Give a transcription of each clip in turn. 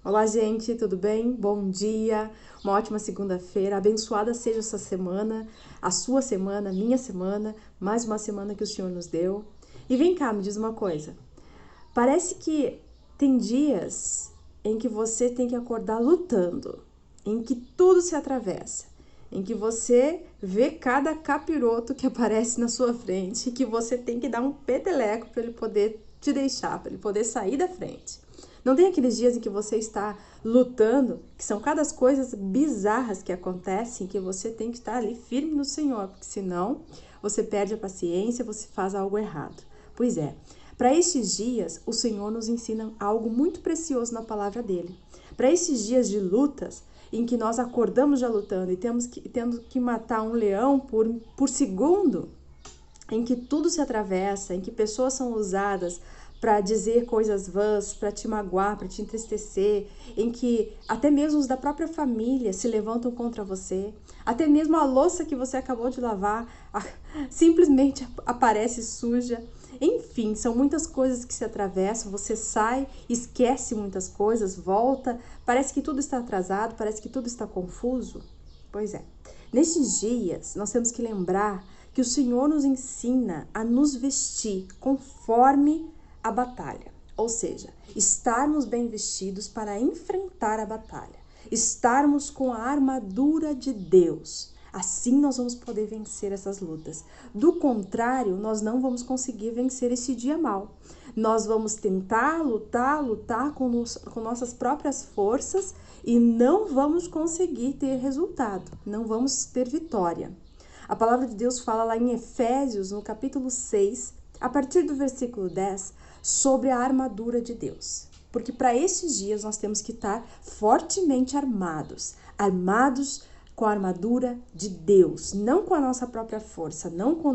Olá, gente, tudo bem? Bom dia, uma ótima segunda-feira, abençoada seja essa semana, a sua semana, a minha semana, mais uma semana que o Senhor nos deu. E vem cá, me diz uma coisa, parece que tem dias em que você tem que acordar lutando, em que tudo se atravessa, em que você vê cada capiroto que aparece na sua frente e que você tem que dar um peteleco para ele poder te deixar, para ele poder sair da frente. Não tem aqueles dias em que você está lutando, que são cada coisas bizarras que acontecem, que você tem que estar ali firme no Senhor, porque senão você perde a paciência, você faz algo errado. Pois é, para estes dias, o Senhor nos ensina algo muito precioso na palavra dele. Para esses dias de lutas, em que nós acordamos já lutando e tendo que matar um leão por segundo, em que tudo se atravessa, em que pessoas são usadas para dizer coisas vãs, para te magoar, para te entristecer, em que até mesmo os da própria família se levantam contra você, até mesmo a louça que você acabou de lavar simplesmente aparece suja. Enfim, são muitas coisas que se atravessam, você sai, esquece muitas coisas, volta, parece que tudo está atrasado, parece que tudo está confuso. Pois é, nestes dias nós temos que lembrar que o Senhor nos ensina a nos vestir conforme a batalha, ou seja, estarmos bem vestidos para enfrentar a batalha, estarmos com a armadura de Deus. Assim nós vamos poder vencer essas lutas. Do contrário, nós não vamos conseguir vencer esse dia mal. Nós vamos tentar lutar com nossas próprias forças e não vamos conseguir ter resultado, não vamos ter vitória. A palavra de Deus fala lá em Efésios, no capítulo 6, a partir do versículo 10, sobre a armadura de Deus. Porque para esses dias nós temos que estar fortemente armados com a armadura de Deus, não com a nossa própria força, não com o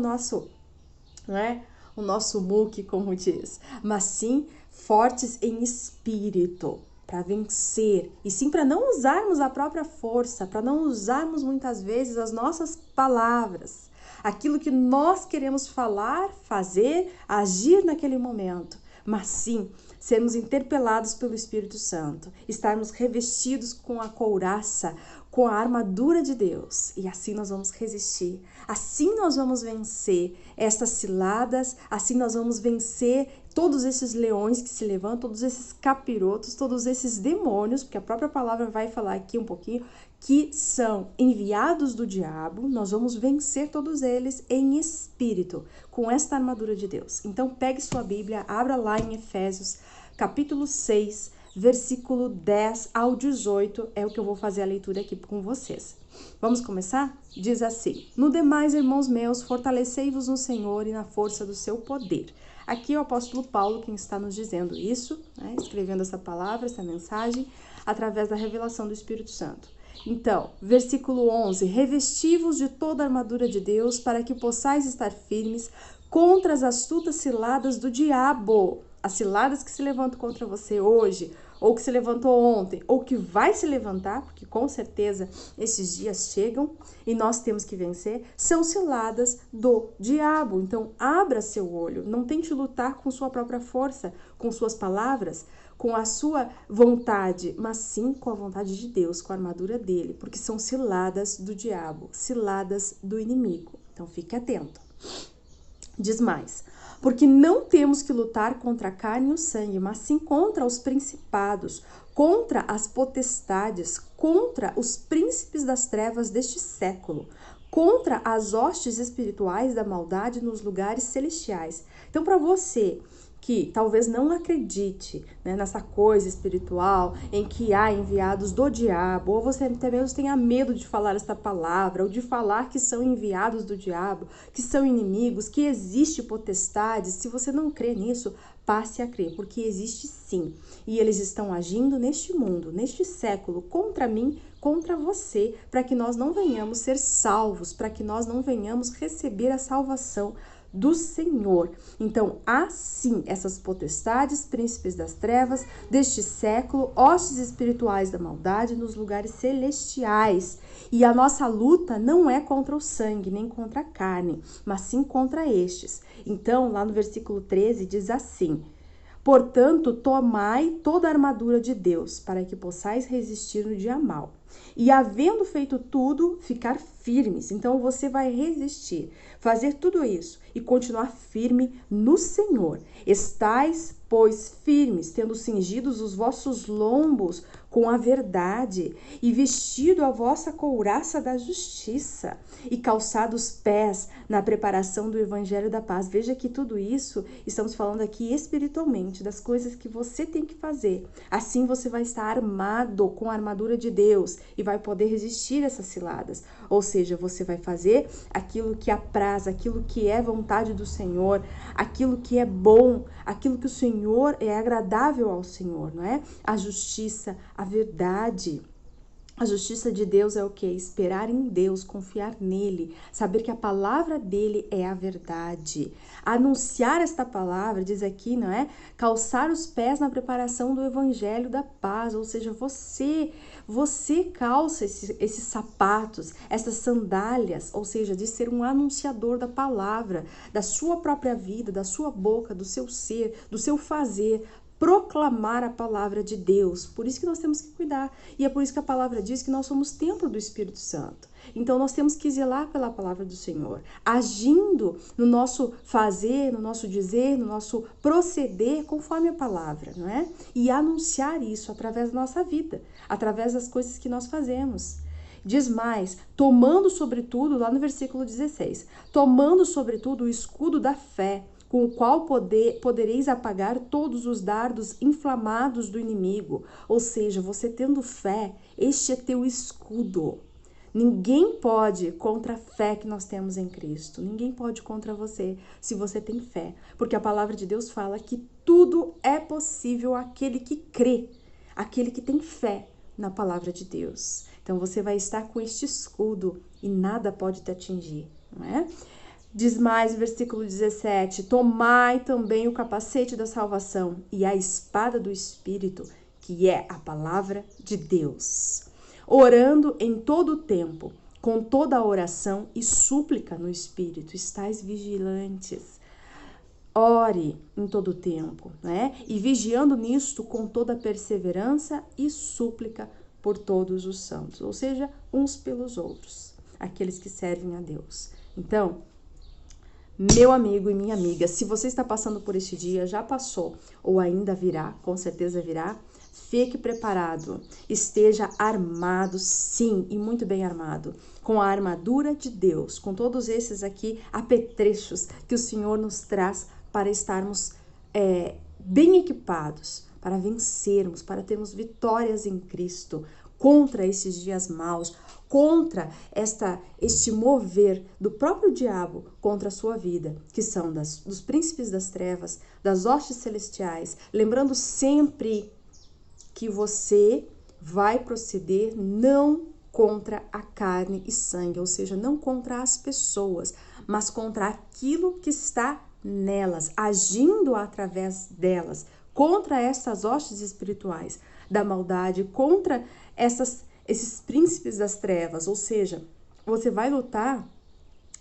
nosso muque, como diz, mas sim fortes em espírito, para vencer, e sim para não usarmos a própria força, para não usarmos muitas vezes as nossas palavras, aquilo que nós queremos falar, fazer, agir naquele momento, mas sim sermos interpelados pelo Espírito Santo, estarmos revestidos com a couraça, com a armadura de Deus, e assim nós vamos resistir, assim nós vamos vencer estas ciladas, assim nós vamos vencer todos esses leões que se levantam, todos esses capirotos, todos esses demônios, porque a própria palavra vai falar aqui um pouquinho, que são enviados do diabo, nós vamos vencer todos eles em espírito, com esta armadura de Deus. Então pegue sua Bíblia, abra lá em Efésios, capítulo 6, versículo 10 ao 18, é o que eu vou fazer a leitura aqui com vocês. Vamos começar? Diz assim: No demais, irmãos meus, fortalecei-vos no Senhor e na força do seu poder. Aqui é o apóstolo Paulo quem está nos dizendo isso, escrevendo essa palavra, essa mensagem, através da revelação do Espírito Santo. Então, versículo 11, revesti-vos de toda a armadura de Deus para que possais estar firmes contra as astutas ciladas do diabo. As ciladas que se levantam contra você hoje, ou que se levantou ontem, ou que vai se levantar, porque com certeza esses dias chegam e nós temos que vencer, são ciladas do diabo. Então, abra seu olho, não tente lutar com sua própria força, com suas palavras, com a sua vontade, mas sim com a vontade de Deus, com a armadura dele, porque são ciladas do diabo, ciladas do inimigo. Então, fique atento. Diz mais: porque não temos que lutar contra a carne e o sangue, mas sim contra os principados, contra as potestades, contra os príncipes das trevas deste século, contra as hostes espirituais da maldade nos lugares celestiais. Então, para você que talvez não acredite nessa coisa espiritual em que há enviados do diabo, ou você até mesmo tenha medo de falar esta palavra, ou de falar que são enviados do diabo, que são inimigos, que existe potestade, se você não crê nisso, passe a crer, porque existe sim, e eles estão agindo neste mundo, neste século, contra mim, contra você, para que nós não venhamos ser salvos, para que nós não venhamos receber a salvação do Senhor. Então, assim, essas potestades, príncipes das trevas deste século, hostes espirituais da maldade nos lugares celestiais. E a nossa luta não é contra o sangue, nem contra a carne, mas sim contra estes. Então, lá no versículo 13 diz assim: Portanto, tomai toda a armadura de Deus, para que possais resistir no dia mau. E havendo feito tudo, ficar firmes. Então você vai resistir, fazer tudo isso e continuar firme no Senhor. Estais, pois, firmes, tendo cingidos os vossos lombos com a verdade, e vestido a vossa couraça da justiça, e calçados os pés na preparação do evangelho da paz. Veja que tudo isso, estamos falando aqui espiritualmente, das coisas que você tem que fazer. Assim você vai estar armado com a armadura de Deus e vai poder resistir a essas ciladas. Ou seja, você vai fazer aquilo que apraz, aquilo que é vontade do Senhor, aquilo que é bom, aquilo que o Senhor é agradável ao Senhor, não é? A justiça, a verdade. A justiça de Deus é o quê? Esperar em Deus, confiar nele, saber que a palavra dele é a verdade. Anunciar esta palavra, diz aqui, não é? Calçar os pés na preparação do evangelho da paz, ou seja, você calça esses sapatos, essas sandálias, ou seja, de ser um anunciador da palavra, da sua própria vida, da sua boca, do seu ser, do seu fazer, proclamar a palavra de Deus. Por isso que nós temos que cuidar. E é por isso que a palavra diz que nós somos templo do Espírito Santo. Então nós temos que zelar pela palavra do Senhor, agindo no nosso fazer, no nosso dizer, no nosso proceder conforme a palavra, não é? E anunciar isso através da nossa vida, através das coisas que nós fazemos. Diz mais, tomando sobretudo, lá no versículo 16, tomando sobretudo o escudo da fé, com o qual podereis apagar todos os dardos inflamados do inimigo. Ou seja, você tendo fé, este é teu escudo. Ninguém pode contra a fé que nós temos em Cristo. Ninguém pode contra você, se você tem fé. Porque a palavra de Deus fala que tudo é possível àquele que crê, aquele que tem fé na palavra de Deus. Então você vai estar com este escudo e nada pode te atingir, não é? Diz mais, versículo 17, tomai também o capacete da salvação e a espada do Espírito, que é a palavra de Deus, orando em todo o tempo, com toda a oração e súplica no Espírito, estais vigilantes. Ore em todo o tempo, né? E vigiando nisto com toda perseverança e súplica por todos os santos, ou seja, uns pelos outros, aqueles que servem a Deus. Então, meu amigo e minha amiga, se você está passando por este dia, já passou ou ainda virá, com certeza virá, fique preparado, esteja armado, sim, e muito bem armado, com a armadura de Deus, com todos esses aqui apetrechos que o Senhor nos traz para estarmos bem equipados, para vencermos, para termos vitórias em Cristo, contra esses dias maus, contra este mover do próprio diabo contra a sua vida, que são dos príncipes das trevas, das hostes celestiais, lembrando sempre que você vai proceder não contra a carne e sangue, ou seja, não contra as pessoas, mas contra aquilo que está nelas, agindo através delas, contra essas hostes espirituais da maldade, contra esses príncipes das trevas, ou seja, você vai lutar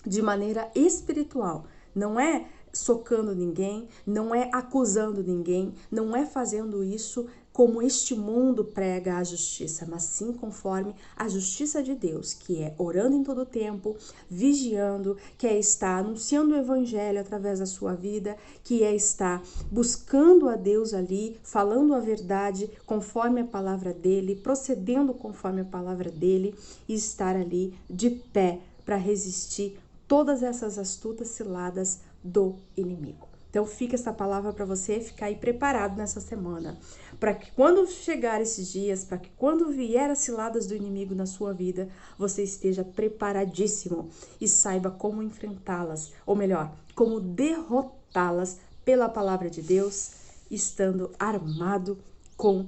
de maneira espiritual, não é socando ninguém, não é acusando ninguém, não é fazendo isso como este mundo prega a justiça, mas sim conforme a justiça de Deus, que é orando em todo tempo, vigiando, que é estar anunciando o evangelho através da sua vida, que é estar buscando a Deus ali, falando a verdade conforme a palavra dele, procedendo conforme a palavra dele e estar ali de pé para resistir todas essas astutas ciladas do inimigo. Então fica essa palavra para você ficar aí preparado nessa semana, para que quando chegar esses dias, para que quando vier as ciladas do inimigo na sua vida, você esteja preparadíssimo e saiba como enfrentá-las, ou melhor, como derrotá-las pela palavra de Deus, estando armado com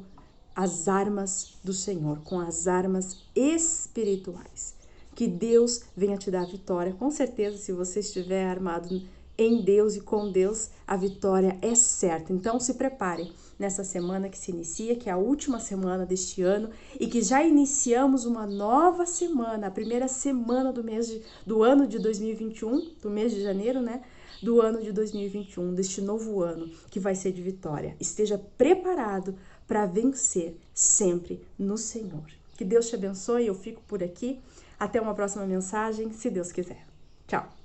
as armas do Senhor, com as armas espirituais. Que Deus venha te dar a vitória, com certeza, se você estiver armado em Deus e com Deus, a vitória é certa. Então se prepare nessa semana que se inicia, que é a última semana deste ano, e que já iniciamos uma nova semana, a primeira semana do ano de 2021, do mês de janeiro, né? do ano de 2021, deste novo ano que vai ser de vitória. Esteja preparado para vencer sempre no Senhor. Que Deus te abençoe, eu fico por aqui. Até uma próxima mensagem, se Deus quiser. Tchau!